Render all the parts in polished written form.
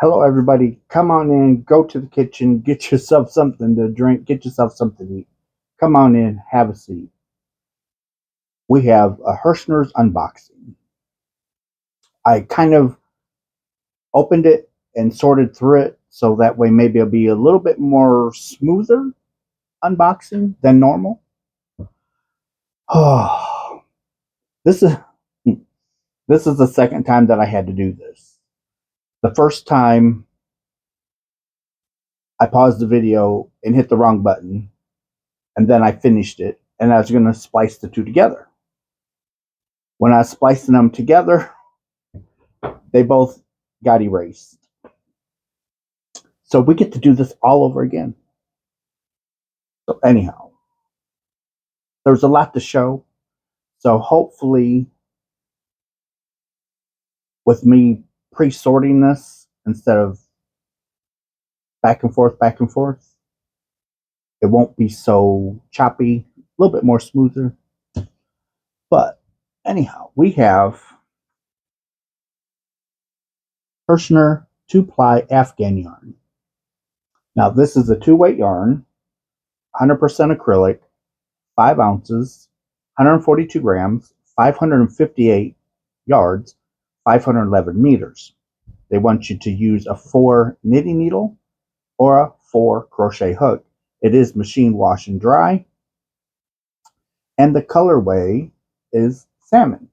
Hello, everybody. Come on in, go to the kitchen, get yourself something to drink, get yourself something to eat. Come on in, have a seat. We have a Herrschners unboxing. I kind of opened it and sorted through it so that way maybe it'll be a little bit more smoother unboxing than normal. Oh, this is this is the second time that I had to do this. The first time I paused the video and hit the wrong button, and then I finished it, and I was going to splice the two together. When I was splicing them together, they both got erased. So we get to do this all over again. So anyhow, there's a lot to show. So hopefully with me pre-sorting this instead of back and forth, it won't be so choppy, a little bit more smoother. But anyhow, we have Herrschner 2-ply Afghan yarn. Now this is a 2-weight yarn, 100% acrylic, 5 ounces, 142 grams, 558 yards, 511 meters. They want you to use a 4 knitting needle or a 4 crochet hook. It is machine wash and dry, and the colorway is salmon.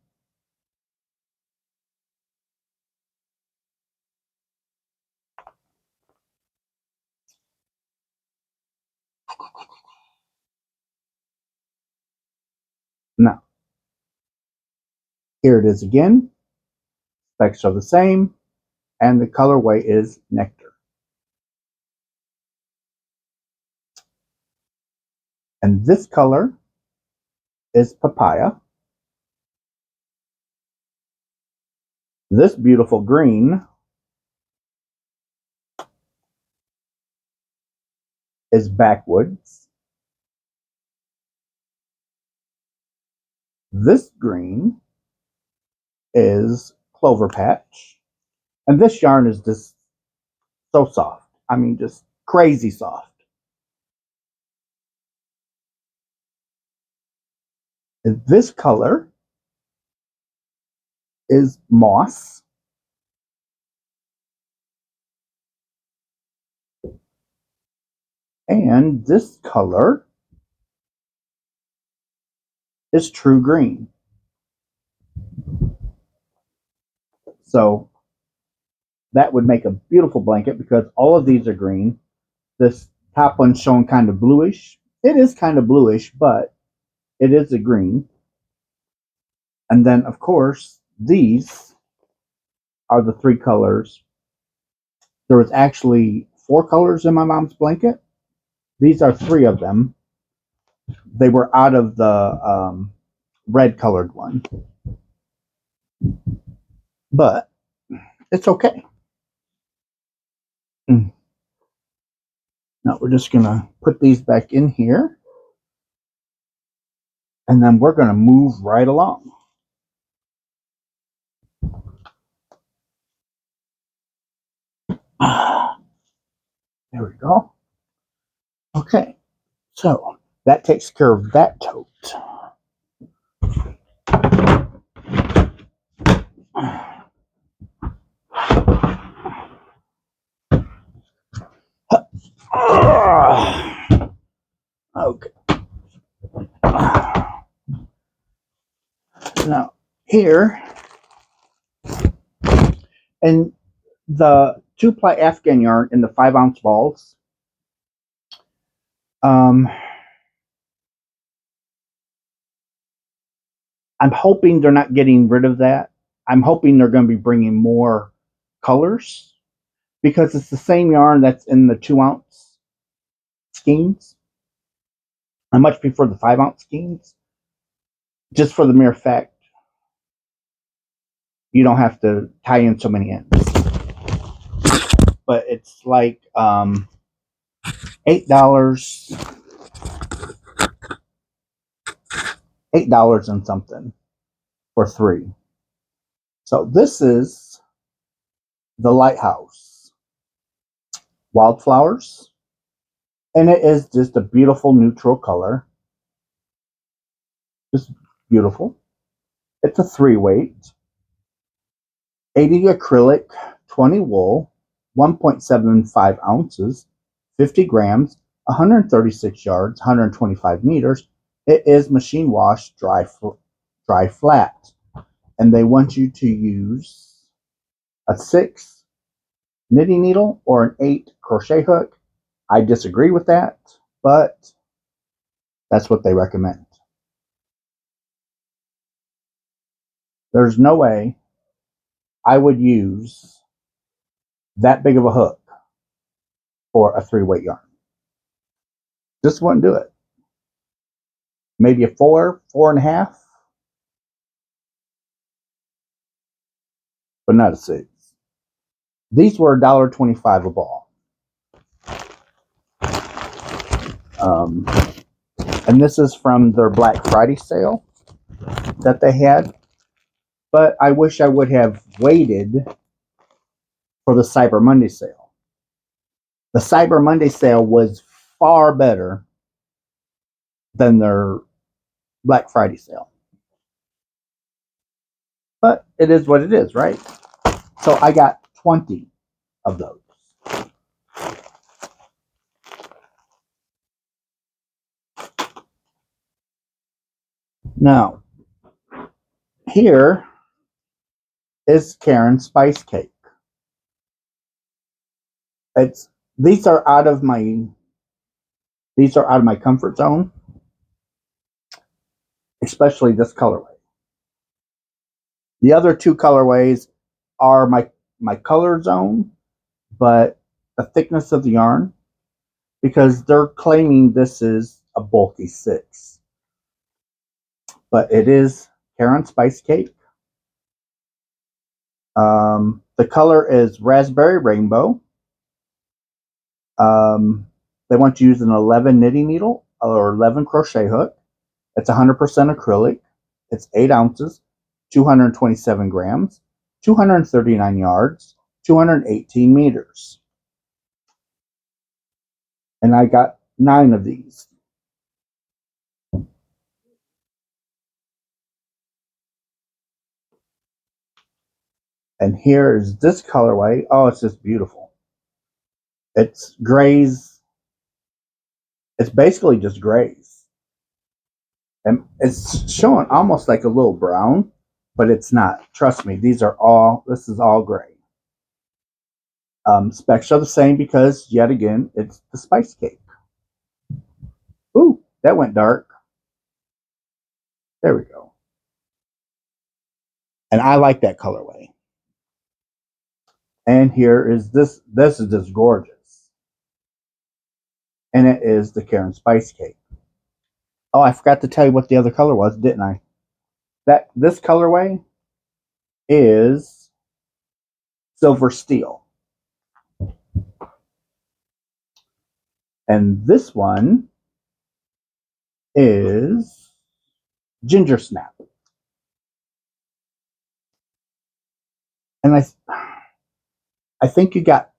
Now, here it is again. Specs are the same, and the colorway is nectar. And this color is papaya. This beautiful green is backwoods. This green is clover patch. And this yarn is just so soft. I mean, just crazy soft. And this color is moss. And this color is true green. So that would make a beautiful blanket because all of these are green. This top one's showing kind of bluish. It is kind of bluish, but it is a green. And then, of course, these are the 3 colors. There was actually 4 colors in my mom's blanket. These are 3 of them. They were out of the red colored one. But it's okay. Now we're just going to put these back in here. And then we're going to move right along. There we go. Okay, so that takes care of that tote. Okay. Now, here, and the 2-ply Afghan yarn in the 5-ounce balls, I'm hoping they're not getting rid of that. I'm hoping they're going to be bringing more colors because it's the same yarn that's in the 2-ounce skeins. I much prefer the 5-ounce skeins just for the mere fact you don't have to tie in so many ends. But it's like $8 $8 and something for 3. So this is the lighthouse. wildflowers. And it is just a beautiful neutral color. Just beautiful. It's a 3-weight. 80 acrylic, 20 wool, 1.75 ounces, 50 grams, 136 yards, 125 meters. It is machine wash, dry flat. And they want you to use a 6 knitting needle or an 8 crochet hook. I disagree with that, but that's what they recommend. There's no way I would use that big of a hook for a 3-weight yarn. Just wouldn't do it. Maybe a 4, 4.5, but not a 6. These were $1.25 a ball. And this is from their Black Friday sale that they had. But I wish I would have waited for the Cyber Monday sale. The Cyber Monday sale was far better than their Black Friday sale. But it is what it is, right? So I got 20 of those. Now, here is Karen's Spice Cake. These are out of my comfort zone, especially this colorway. The other 2 colorways are my color zone, but the thickness of the yarn, because they're claiming this is a bulky 6. But it is Karen's Spice Cake. The color is Raspberry Rainbow. They want to use an 11 knitting needle or 11 crochet hook. It's 100% acrylic. It's 8 ounces, 227 grams, 239 yards, 218 meters. And I got 9 of these. And here is this colorway. Oh, it's just beautiful. It's grays. It's basically just grays. And it's showing almost like a little brown, but it's not. Trust me, this is all gray. Specs are the same because, yet again, it's the Spice Cake. Ooh, that went dark. There we go. And I like that colorway. And here is this. This is just gorgeous. And it is the Karen Spice Cake. Oh, I forgot to tell you what the other color was, didn't I? This colorway is Silver Steel. And this one is Ginger Snap. And I think you got,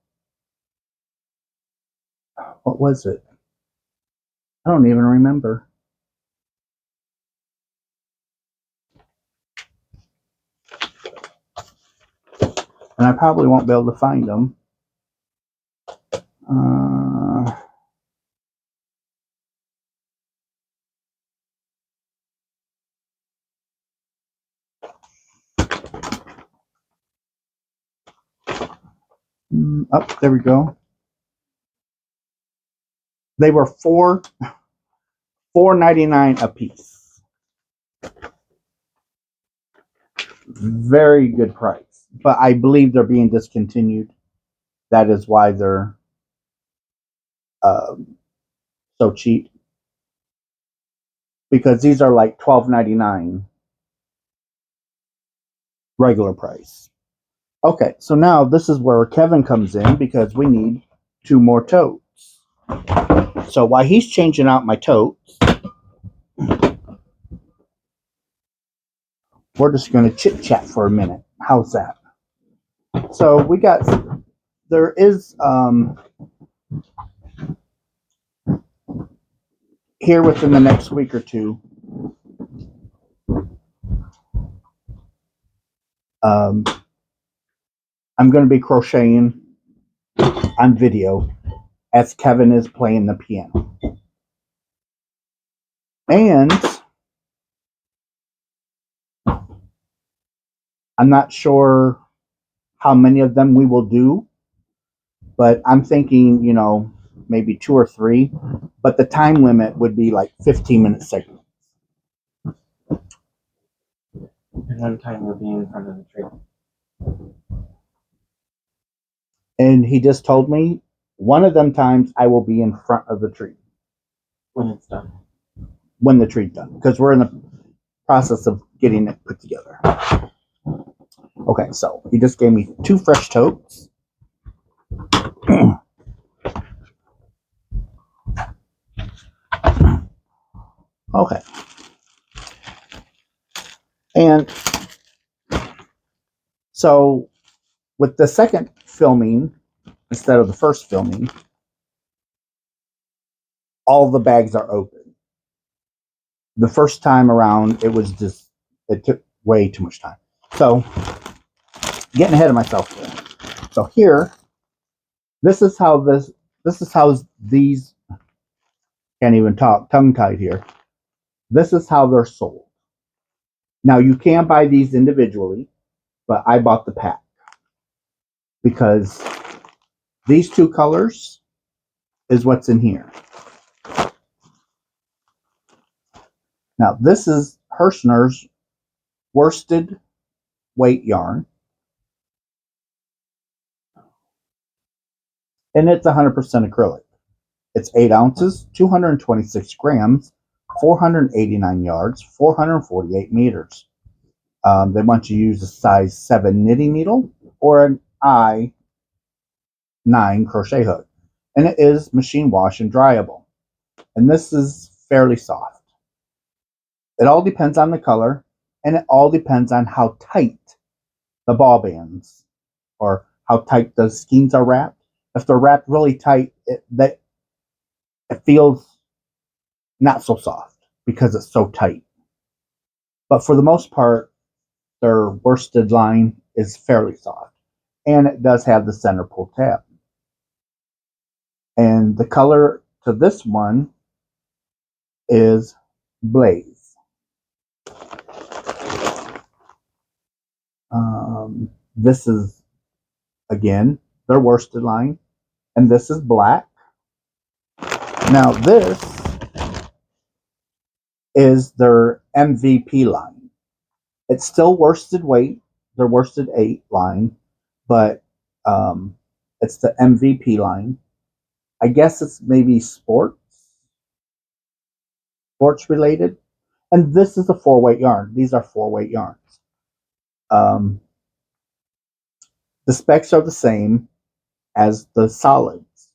what was it? I don't even remember. And I probably won't be able to find them. Oh, there we go. They were $4.99 a piece. Very good price. But I believe they're being discontinued. That is why they're so cheap. Because these are like $12.99 regular price. Okay, so now this is where Kevin comes in because we need 2 more totes. So while he's changing out my totes, we're just going to chit chat for a minute. How's that? So there is here within the next week or two, I'm going to be crocheting on video as Kevin is playing the piano. And I'm not sure how many of them we will do, but I'm thinking, maybe 2 or 3, but the time limit would be like 15-minute segments. And one time we'll be in front of the tree. And he just told me one of them times I will be in front of the tree. When it's done. When the tree's done. Because we're in the process of getting it put together. Okay, so he just gave me 2 fresh totes. Okay. And so with the second filming, instead of the first filming, all the bags are open. The first time around, it took way too much time. So, getting ahead of myself here. So here, this is how these, can't even talk, tongue-tied here. This is how they're sold. Now, you can buy these individually, but I bought the pack because these 2 colors is what's in here. Now, this is Herrschners worsted weight yarn. And it's 100% acrylic. It's 8 ounces, 226 grams, 489 yards, 448 meters. They want you to use a size 7 knitting needle or an I-9 crochet hook. And it is machine wash and dryable. And this is fairly soft. It all depends on the color, and it all depends on how tight the ball bands or how tight the skeins are wrapped. If they're wrapped really tight, it feels not so soft because it's so tight. But for the most part, their worsted line is fairly soft. And it does have the center pull tab. And the color to this one is Blaze. This is, again, their worsted line. And this is black. Now this is their MVP line. It's still worsted weight, their worsted 8 line, but it's the MVP line. I guess it's maybe sports related. And this is a 4-weight yarn. These are 4-weight yarns. The specs are the same as the solids,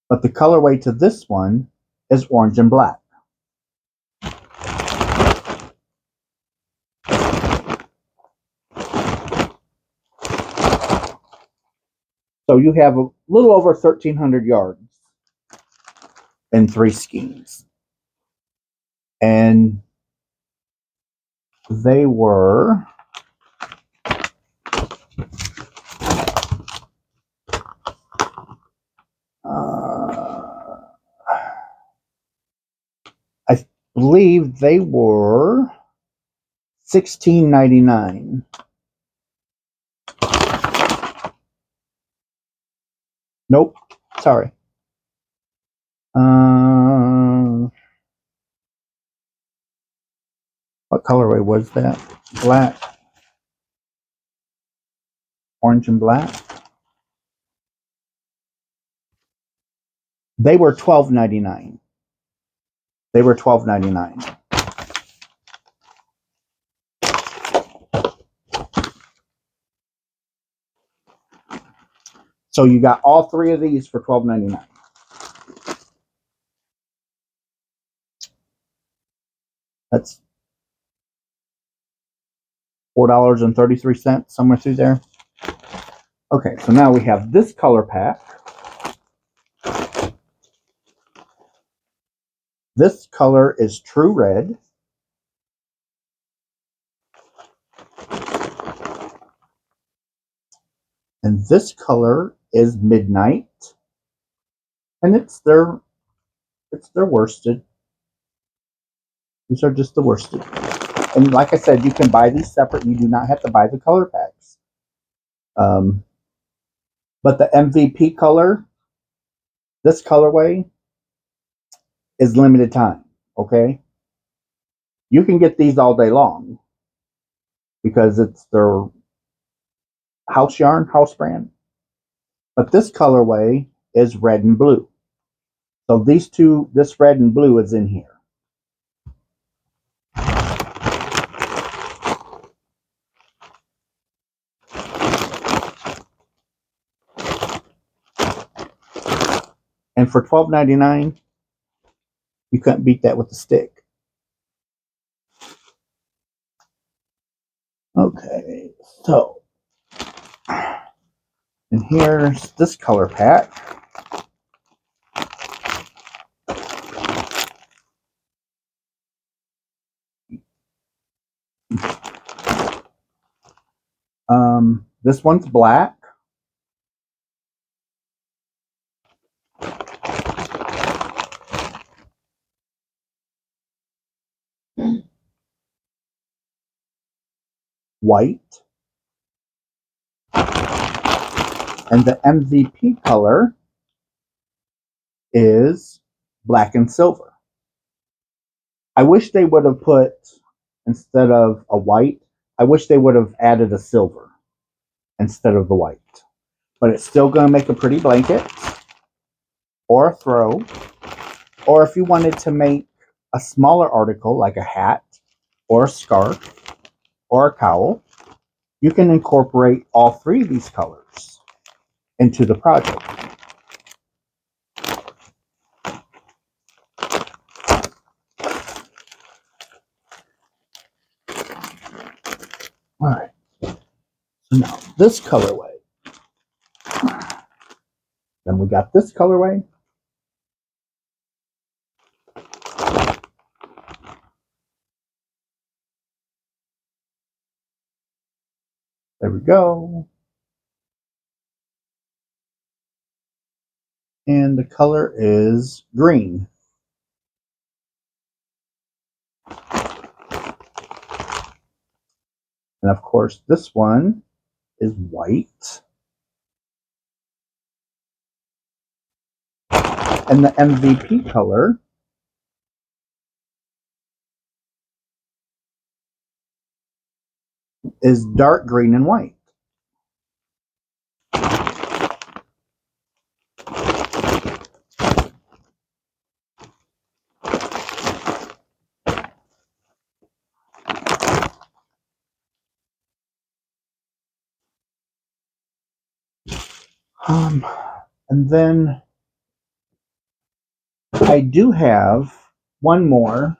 but the colorway to this one is orange and black. So you have a little over 1,300 yards in 3 skeins. And they were I believe they were $16.99. Nope, sorry. What colorway was that? Black. Orange and black. They were $12.99. They were $12.99. So you got all 3 of these for $12.99. That's $4.33, somewhere through there. Okay, so now we have this color pack. This color is True Red. And this color is Midnight. And it's their worsted. These are just the worsted. And like I said, you can buy these separate. You do not have to buy the color packs. But the MVP color, this colorway, is limited time. Okay? You can get these all day long because it's their house yarn, house brand. But this colorway is red and blue. So these two, this red and blue is in here. And for $12.99, you couldn't beat that with a stick. Okay, so, and here's this color pack. This one's black. White. And the MVP color is black and silver. I wish they would have put, instead of a white, I wish they would have added a silver instead of the white. But it's still going to make a pretty blanket or a throw. Or if you wanted to make a smaller article like a hat or a scarf or a cowl, you can incorporate all three of these colors into the project. All right. So now this colorway. Then we got this colorway. There we go. And the color is green. And of course, this one is white. And the MVP color is dark green and white. And then I do have one more.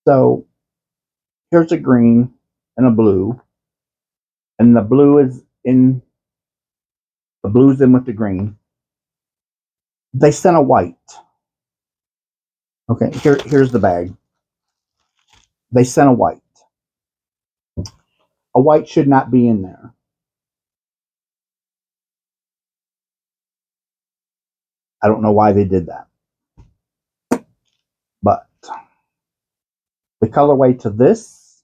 So here's a green and a blue. And the blue's in with the green. They sent a white. Okay, here's the bag. They sent a white. A white should not be in there. I don't know why they did that. But the colorway to this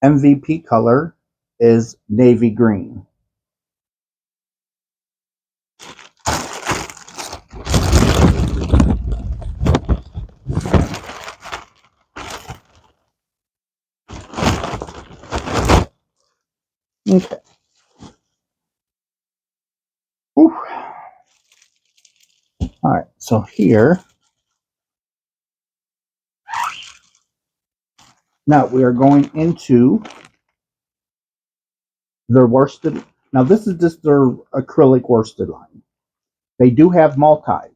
MVP color is navy green. Okay. Whew. All right, so here, now we are going into their worsted. Now this is just their acrylic worsted line. They do have multis.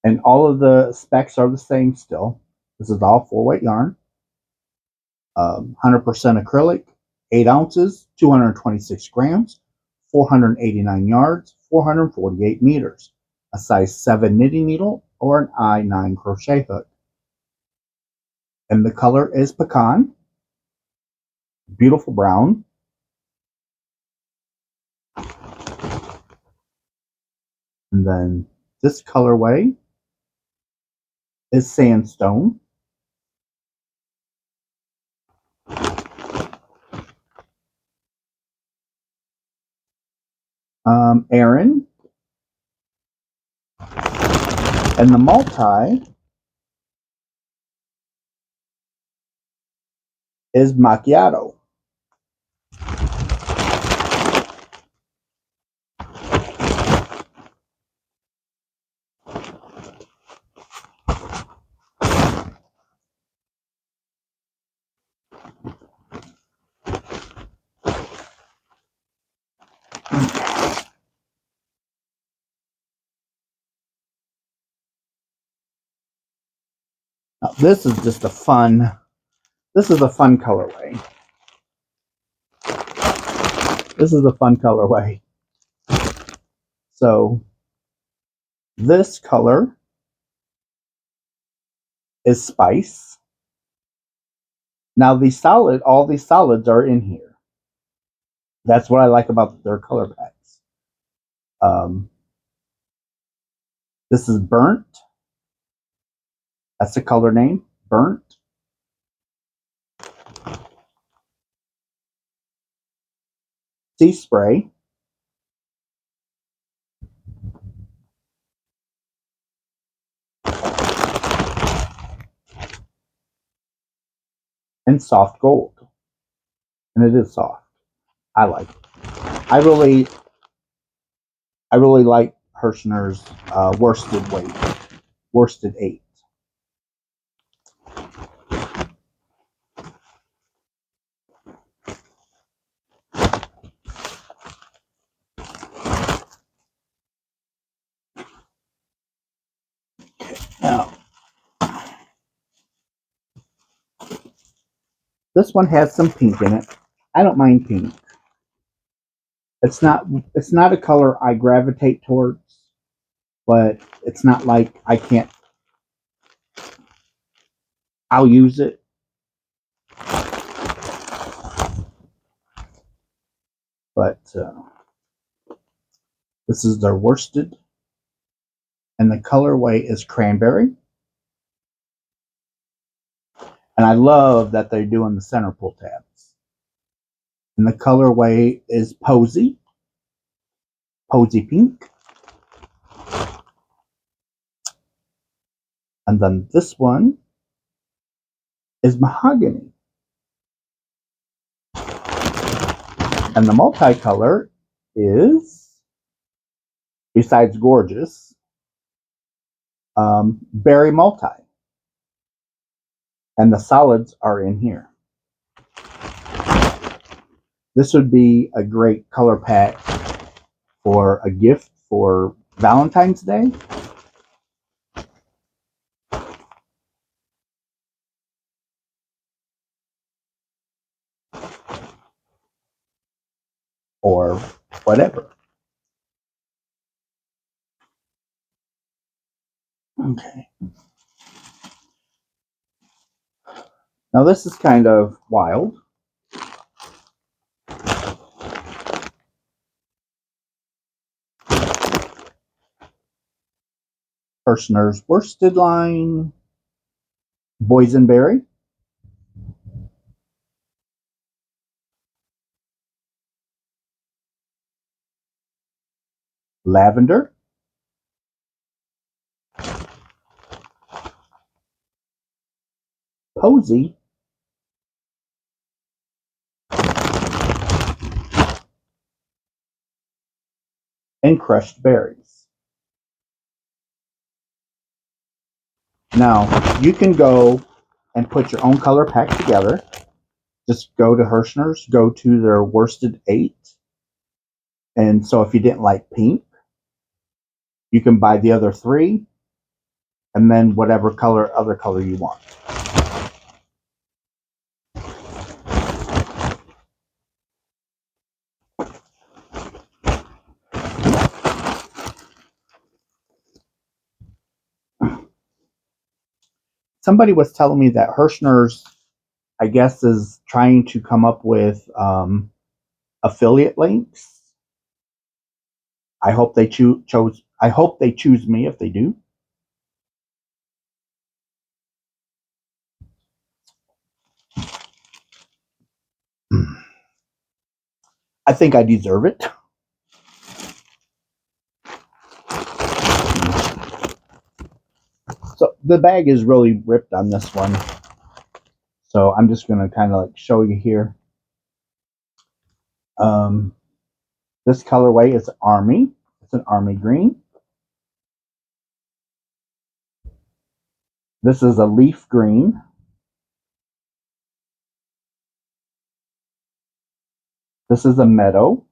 And all of the specs are the same still. This is all 4-weight yarn. 100% acrylic. 8 ounces, 226 grams, 489 yards, 448 meters, a size 7 knitting needle, or an I-9 crochet hook. And the color is pecan, beautiful brown. And then this colorway is sandstone. Aaron. And the multi is macchiato. Now, this is just a fun colorway. This is a fun colorway. So this color is spice. Now all these solids are in here. That's what I like about their color packs. This is burnt. That's the color name, burnt. Sea spray. And soft gold. And it is soft. I like it. I really like Herrschners worsted 8. Now, this one has some pink in it. I don't mind pink. It's not a color I gravitate towards, but it's not like I'll use it. But this is their worsted, and the colorway is cranberry. And I love that they're doing the center pull tabs. And the colorway is posy pink. And then this one is mahogany. And the multicolor is, besides gorgeous, berry multi. And the solids are in here. This would be a great color pack for a gift for Valentine's Day. Or whatever. Okay. Now this is kind of wild. Herrschner's worsted line, boysenberry, lavender, posy, and crushed berries. Now, you can go and put your own color pack together. Just go to Herrschner's, go to their worsted 8. And so if you didn't like pink, you can buy the other 3, and then whatever other color you want. somebody was telling me that Herrschners, I guess, is trying to come up with affiliate links. I hope they chose. I hope they choose me if they do. I think I deserve it. So the bag is really ripped on this one. So I'm just going to kind of like show you here. This colorway is Army. It's an Army green. This is a leaf green. This is a meadow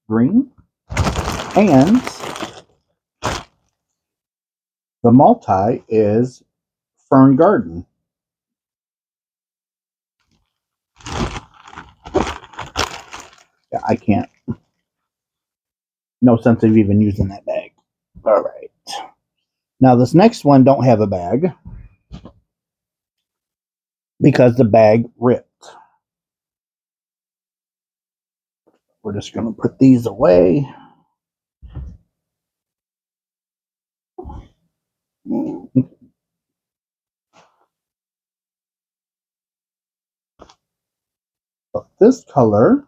green. And the multi is Fern Garden. Yeah, I can't. No sense of even using that bag. All right. Now this next one don't have a bag because the bag ripped. We're just going to put these away. So this color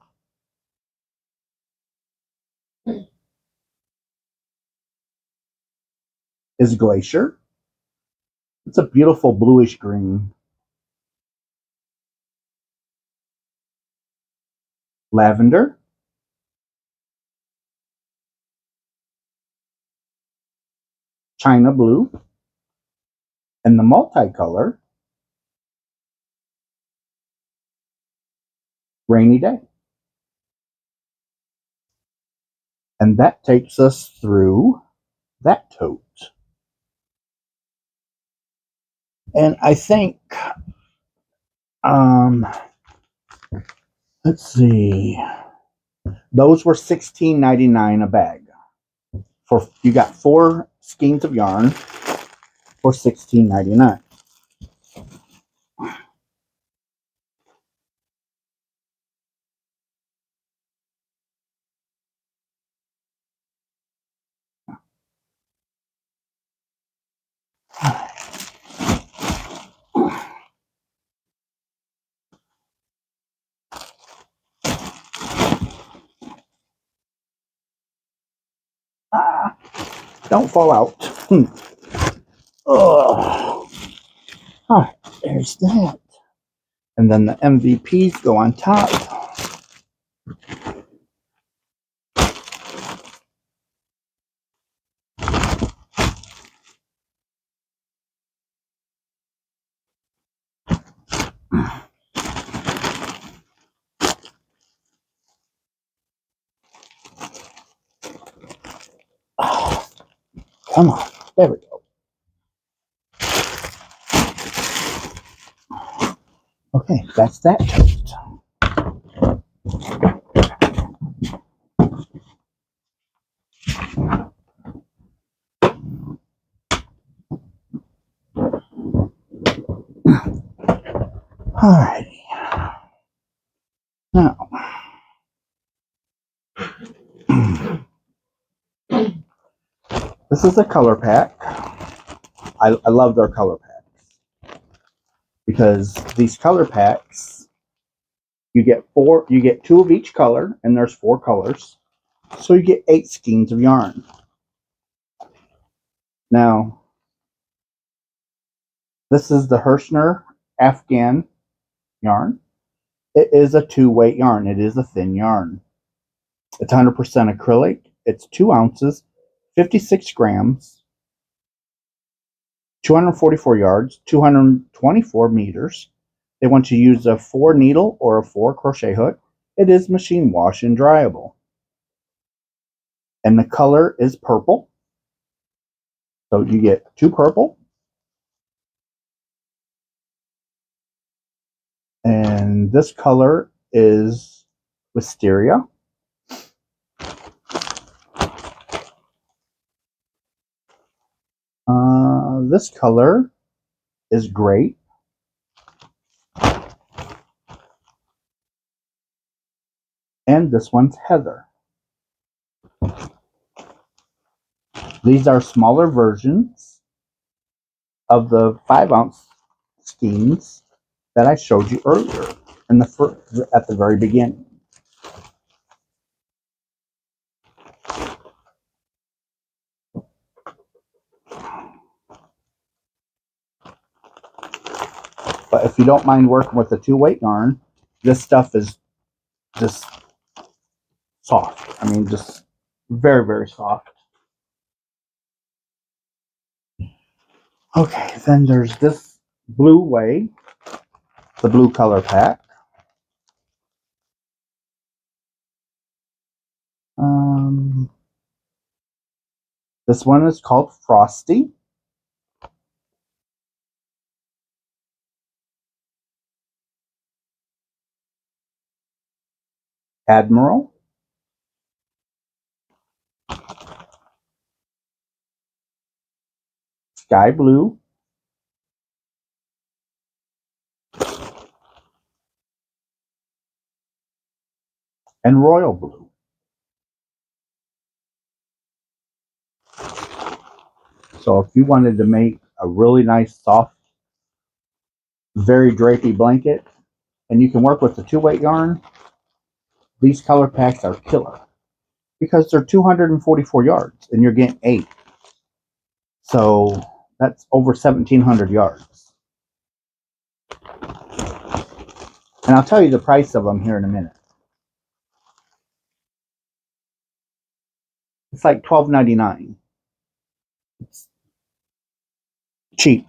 is Glacier. It's a beautiful bluish green. Lavender. China blue. And the multicolor, Rainy Day. And that takes us through that tote. And I think, let's see, those were $16.99 a bag. For you got 4 skeins of yarn for $16.99. Ah, don't fall out. Oh, there's that. And then the MVPs go on top. Oh, come on. There we go. Okay, that's that toast. Alrighty. Now, this is a color pack. I love their color packs because these color packs, you get 2 of each color, and there's 4 colors, so you get 8 skeins of yarn. Now, this is the Herrschner Afghan yarn. It is a 2-weight yarn. It is a thin yarn. It's 100% acrylic. It's 2 ounces, 56 grams, 244 yards, 224 meters. They want you to use a 4 needle or a 4 crochet hook. It is machine wash and dryable. And the color is purple. So you get 2 purple. And this color is Wisteria. This color is grape. And this one's heather. These are smaller versions of the 5-ounce skeins that I showed you earlier in at the very beginning. But if you don't mind working with a 2-weight yarn, this stuff is just soft. I mean, just very, very soft. Okay, then there's this blue way, the blue color pack. This one is called Frosty. Admiral. Sky blue. And royal blue. So if you wanted to make a really nice, soft, very drapey blanket, and you can work with the 2-weight yarn, these color packs are killer. Because they're 244 yards, and you're getting 8. So that's over 1,700 yards. And I'll tell you the price of them here in a minute. It's like $12.99. It's cheap.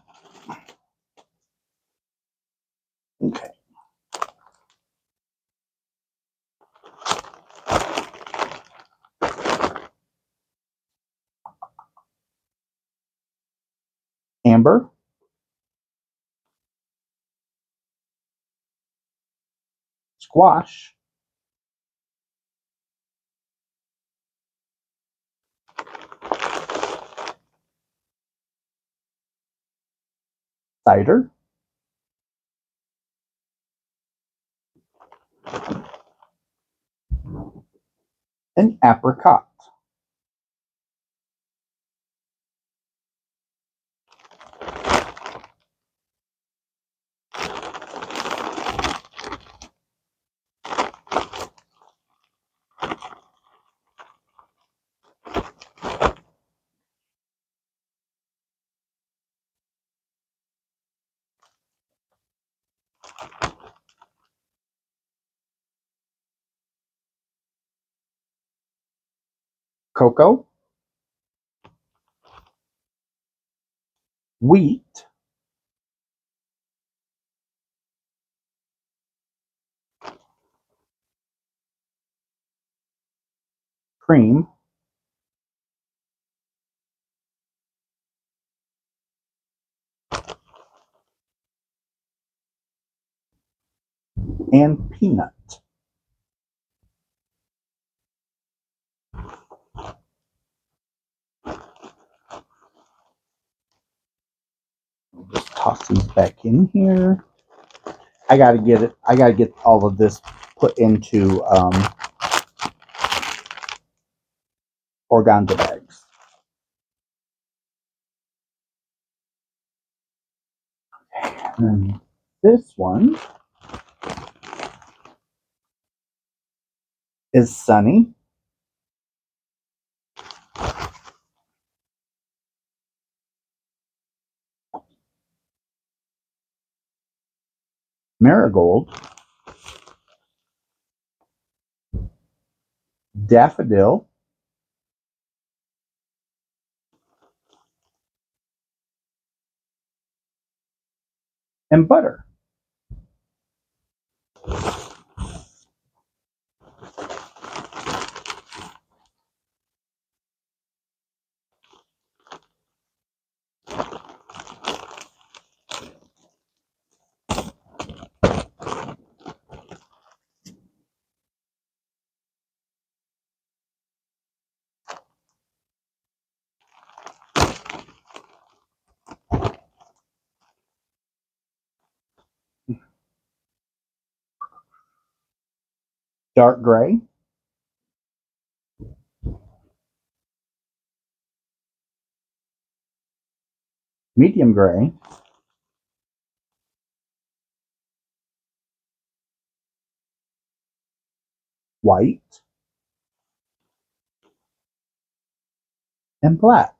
Okay. Amber. Squash. Cider. And apricot. Cocoa. Wheat. Cream. And peanut. Just toss these back in here. I gotta get all of this put into organza bags. And this one is Sunny. Marigold. Daffodil. And butter. dark gray, medium gray, white, and black.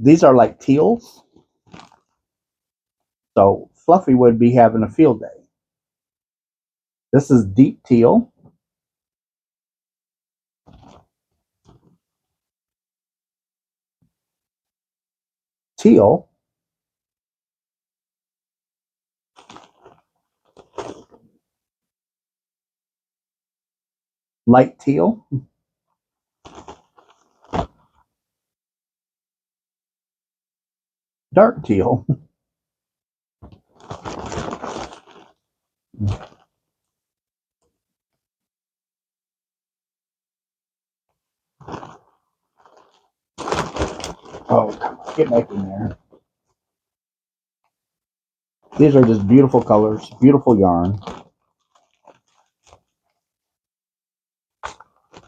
These are like teals. So Fluffy would be having a field day. This is deep teal. Teal. Light teal. Dark teal. Oh, come on, get back in there. These are just beautiful colors, beautiful yarn.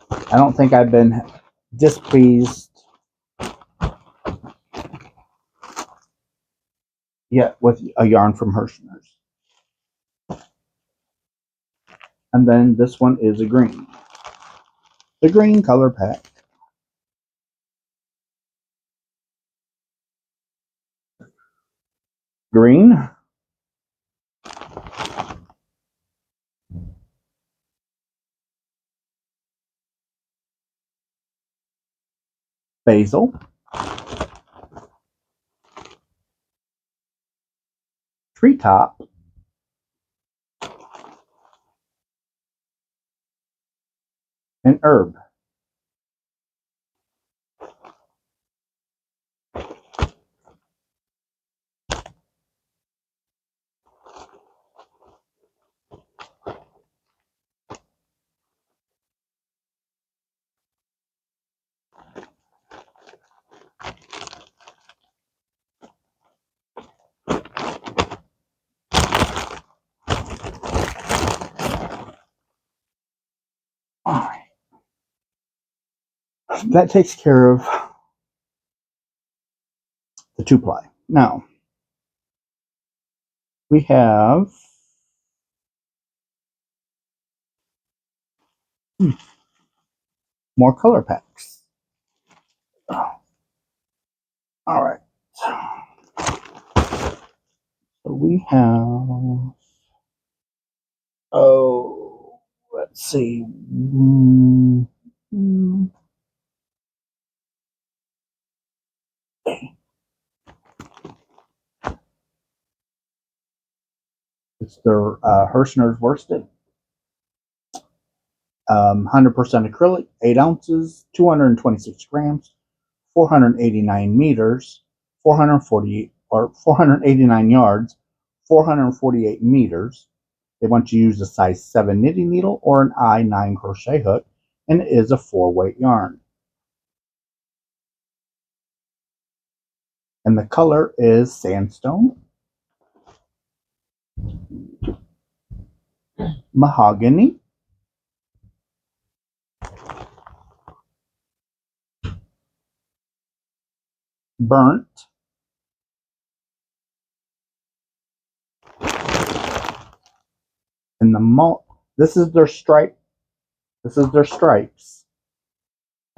I don't think I've been displeased yet with a yarn from Herrschners. And then this one is a green. The green color pack. Green. Basil. Treetop. And herb. All right. That takes care of the 2-ply. Now, we have more color packs. All right. So we have, let's see. It's their Herrschners worsted. 100% acrylic, 8 ounces, 226 grams, 489 meters, 489 yards, 448 meters. They want you to use a size 7 knitting needle or an I-9 crochet hook, and it is a 4-weight yarn. And the color is sandstone, mahogany, burnt, and this is their stripe. This is their stripes.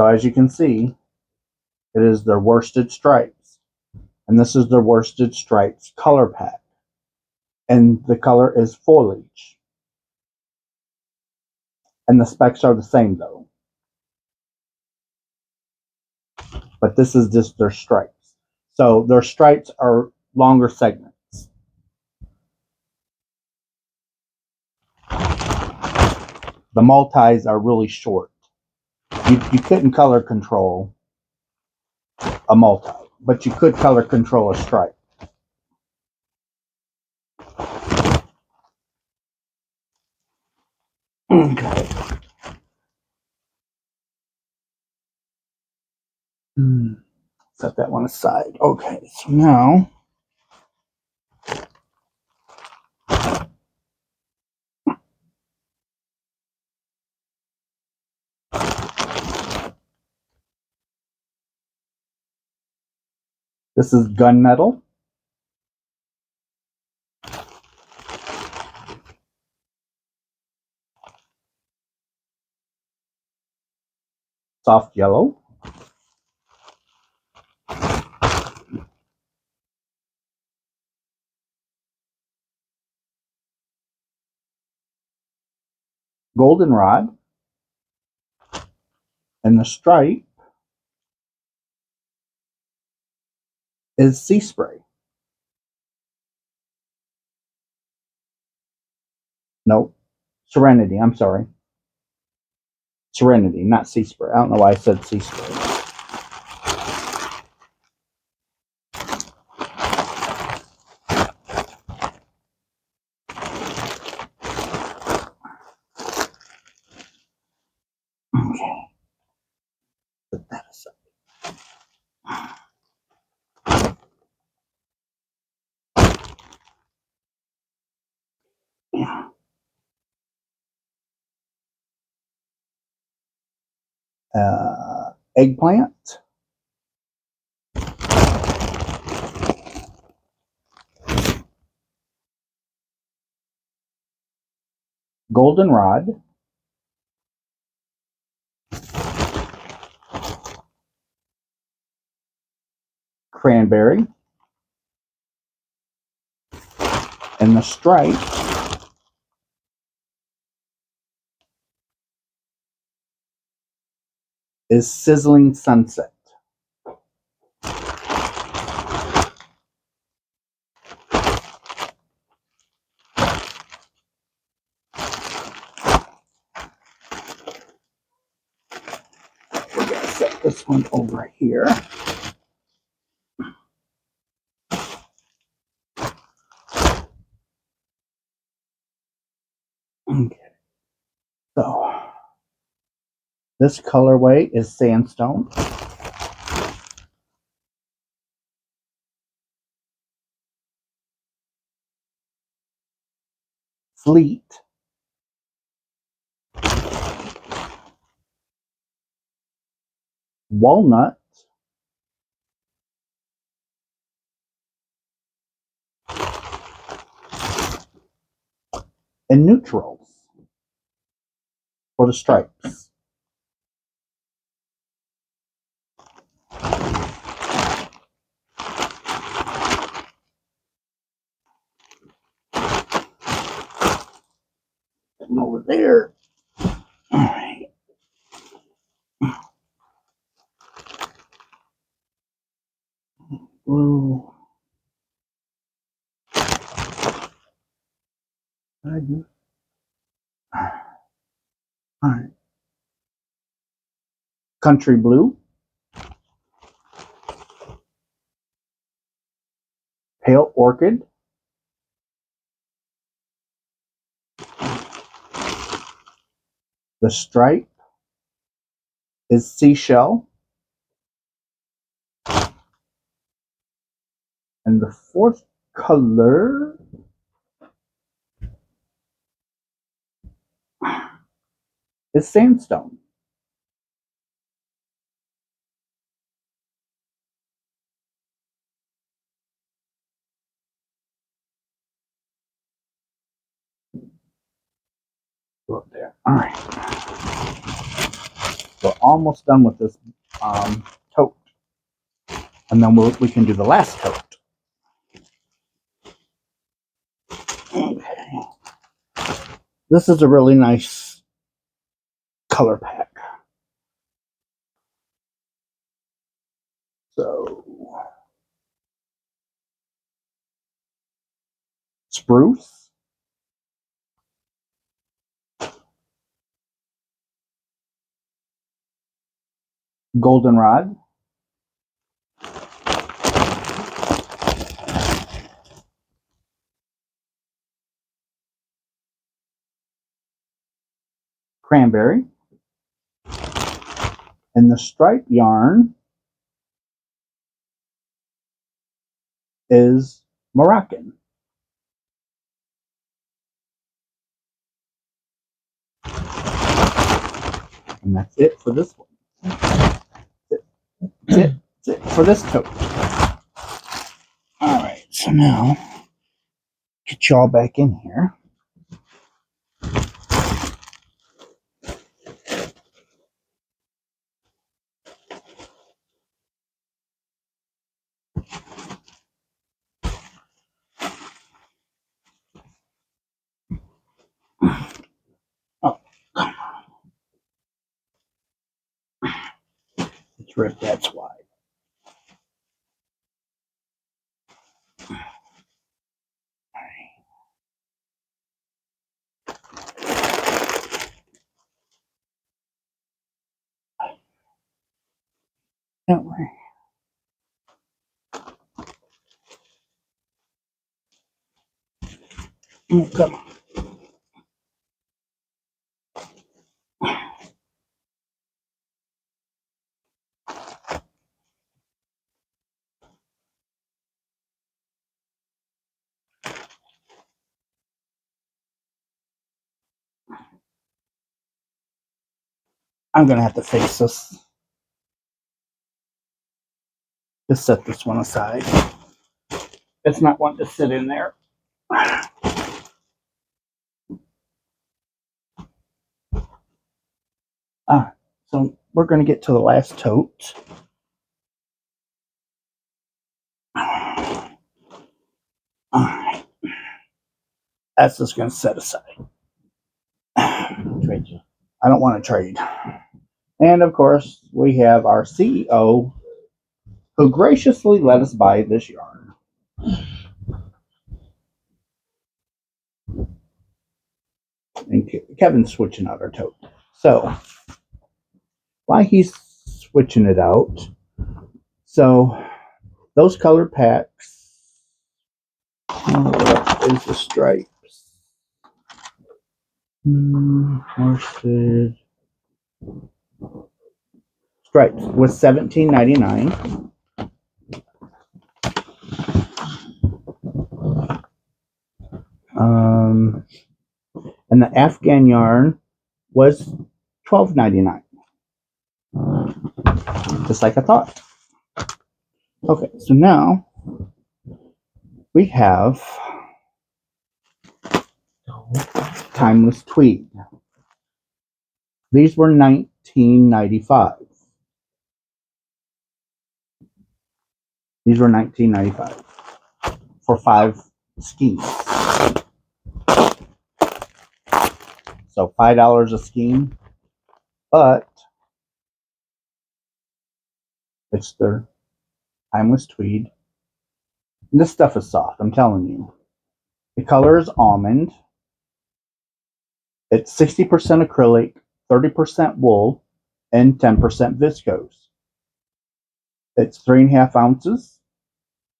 So as you can see, it is their worsted stripes. And this is their worsted stripes color pack. And the color is foliage. And the specs are the same though. But this is just their stripes. So their stripes are longer segments. The multis are really short. You couldn't color control a multi, but you could color control a stripe. Okay. Set that one aside. Okay, so now this is gunmetal. Soft yellow. Goldenrod. And the stripe is sea spray. No, Serenity. I'm sorry. Serenity, not sea spray. I don't know why I said sea spray. Okay. Put that aside. Eggplant. Goldenrod. Cranberry. And the stripe is Sizzling Sunset. We're going to set this one over here. Okay. So this colorway is Sandstone. Fleet. Walnut. And neutrals for the stripes. And over there. All right. Blue. I do. All right. Country blue. Pale orchid. The stripe is seashell. And the fourth color is sandstone. Go up there. All right. We're almost done with this tote. And then we can do the last tote. Okay. This is a really nice color pack. So, spruce, goldenrod, cranberry, and the stripe yarn is Moroccan. And that's it for this one. That's it for this tote. All right, so now get y'all back in here. Oh, it's ripped. That's why. Don't worry. Oh, come on. I'm gonna have to fix this. Just set this one aside. It's not one to sit in there. So we're gonna get to the last tote. All right. That's just gonna set aside. Trade you. I don't want to trade. And of course, we have our CEO who graciously let us buy this yarn. And Kevin's switching out our tote. So, while he's switching it out, so those color packs, what is the stripes? Worsted stripes was $17.99. And the Afghan yarn was $12.99. Just like I thought. Okay, so now we have timeless tweed. These were $19.95. These were $19.95 for 5 skeins. So $5 a skein, but it's their timeless tweed. And this stuff is soft, I'm telling you. The color is almond. It's 60% acrylic, 30% wool, and 10% viscose. It's 3.5 ounces,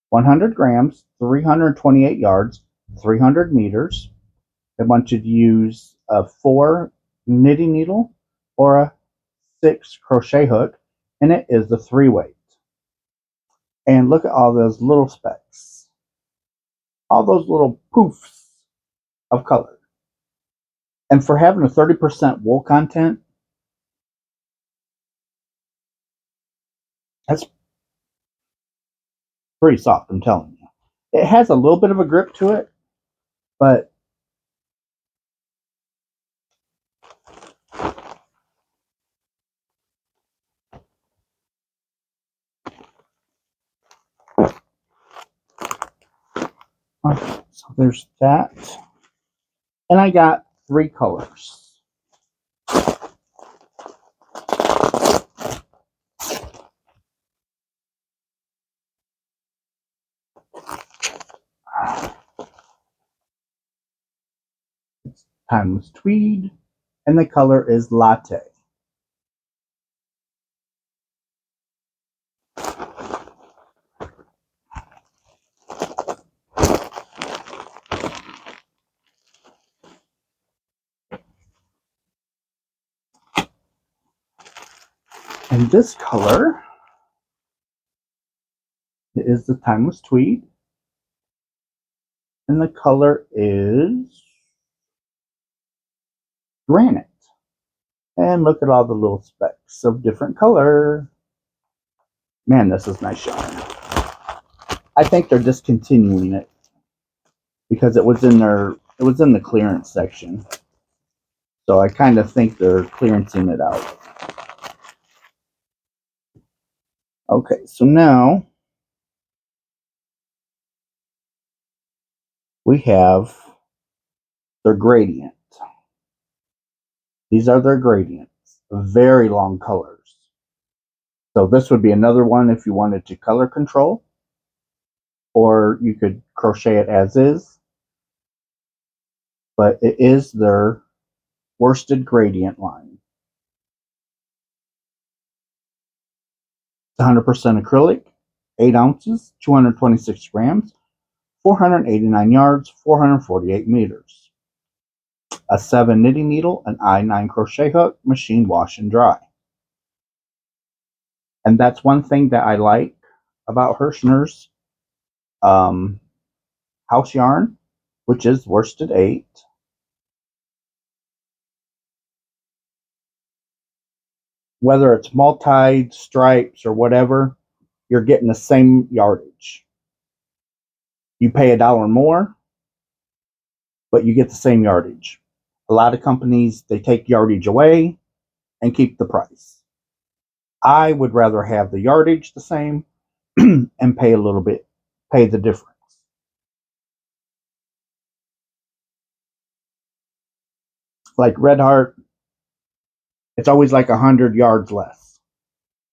100 grams, 328 yards, 300 meters. I want you to use a 4 knitting needle or a 6 crochet hook, and it is the 3-weight. And look at all those little specks, all those little poofs of color. And for having a 30% wool content, that's pretty soft, I'm telling you. It has a little bit of a grip to it, but okay, so there's that. And I got 3 colors. It's timeless tweed, and the color is latte. And this color is the Timeless Tweed. And the color is Granite. And look at all the little specks of different color. Man, this is nice yarn. I think they're discontinuing it because it was in the clearance section. So I kind of think they're clearancing it out. Okay, so now we have their gradient. These are their gradients. Very long colors. So this would be another one if you wanted to color control, or you could crochet it as is. But it is their worsted gradient line. 100% acrylic, 8 ounces, 226 grams, 489 yards, 448 meters. A 7 knitting needle, an I-9 crochet hook, machine wash and dry. And that's one thing that I like about Herrschners house yarn, which is worsted 8. Whether it's multi stripes or whatever, you're getting the same yardage. You pay $1 more, but you get the same yardage. A lot of companies, they take yardage away and keep the price. I would rather have the yardage the same and pay the difference. Like Red Heart, it's always like 100 yards less.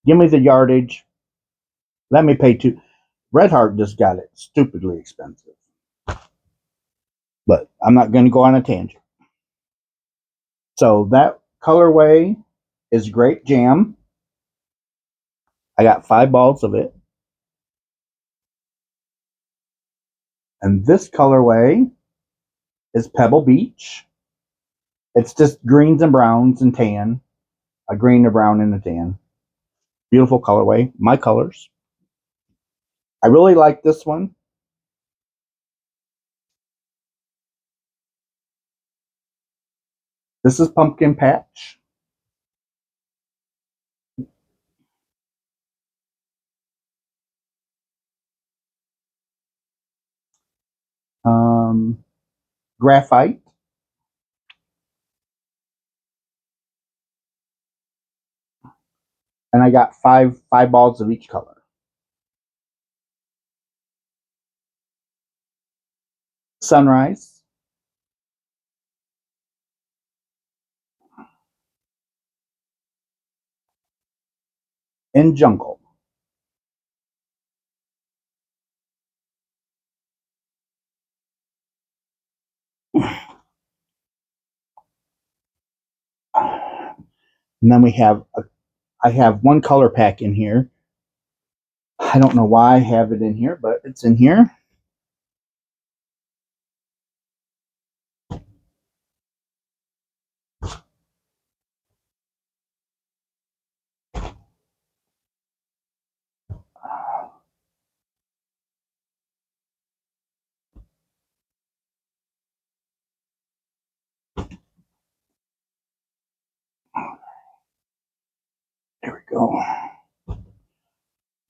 Give me the yardage. Let me pay two. Red Heart just got it stupidly expensive. But I'm not going to go on a tangent. So that colorway is Grape Jam. I got 5 balls of it. And this colorway is Pebble Beach. It's just greens and browns and tan. A green, a brown, and a tan. Beautiful colorway. My colors. I really like this one. This is Pumpkin Patch. Graphite. And I got five balls of each color. Sunrise. And Jungle. And then I have one color pack in here. I don't know why I have it in here, but it's in here. There we go.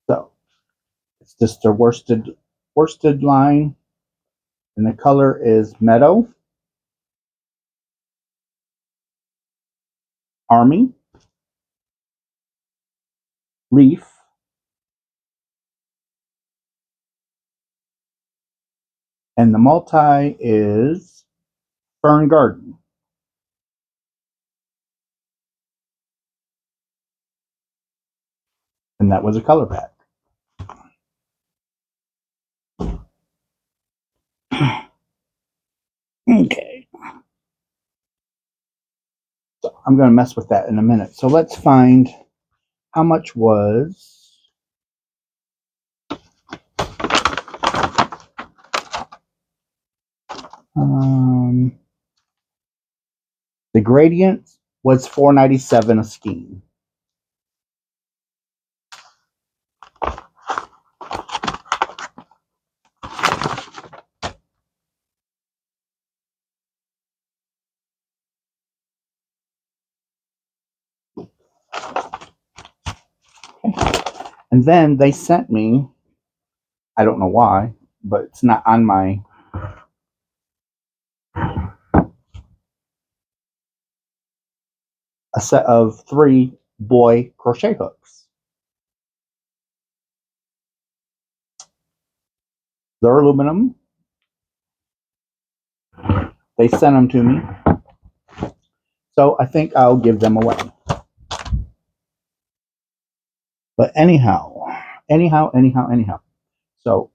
So it's just a worsted line, and the color is Meadow, Army, Leaf, and the multi is Fern Garden. And that was a color pack. Okay. So I'm going to mess with that in a minute. So let's find how much was the gradient was $4.97 a skein. And then they sent me, I don't know why, but it's not on my a set of 3 boy crochet hooks. They're aluminum. They sent them to me. So I think I'll give them away. But anyhow. So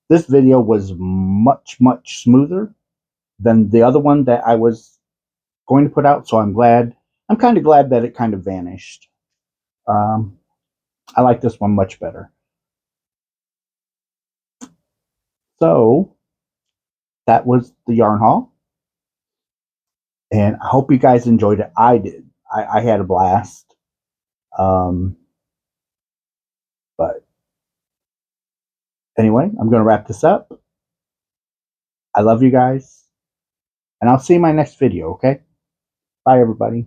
this video was much smoother than the other one that I was going to put out. So I'm kind of glad that it kind of vanished. I like this one much better. So that was the yarn haul. And I hope you guys enjoyed it. I did. I had a blast. But anyway, I'm going to wrap this up. I love you guys. And I'll see you in my next video, okay? Bye, everybody.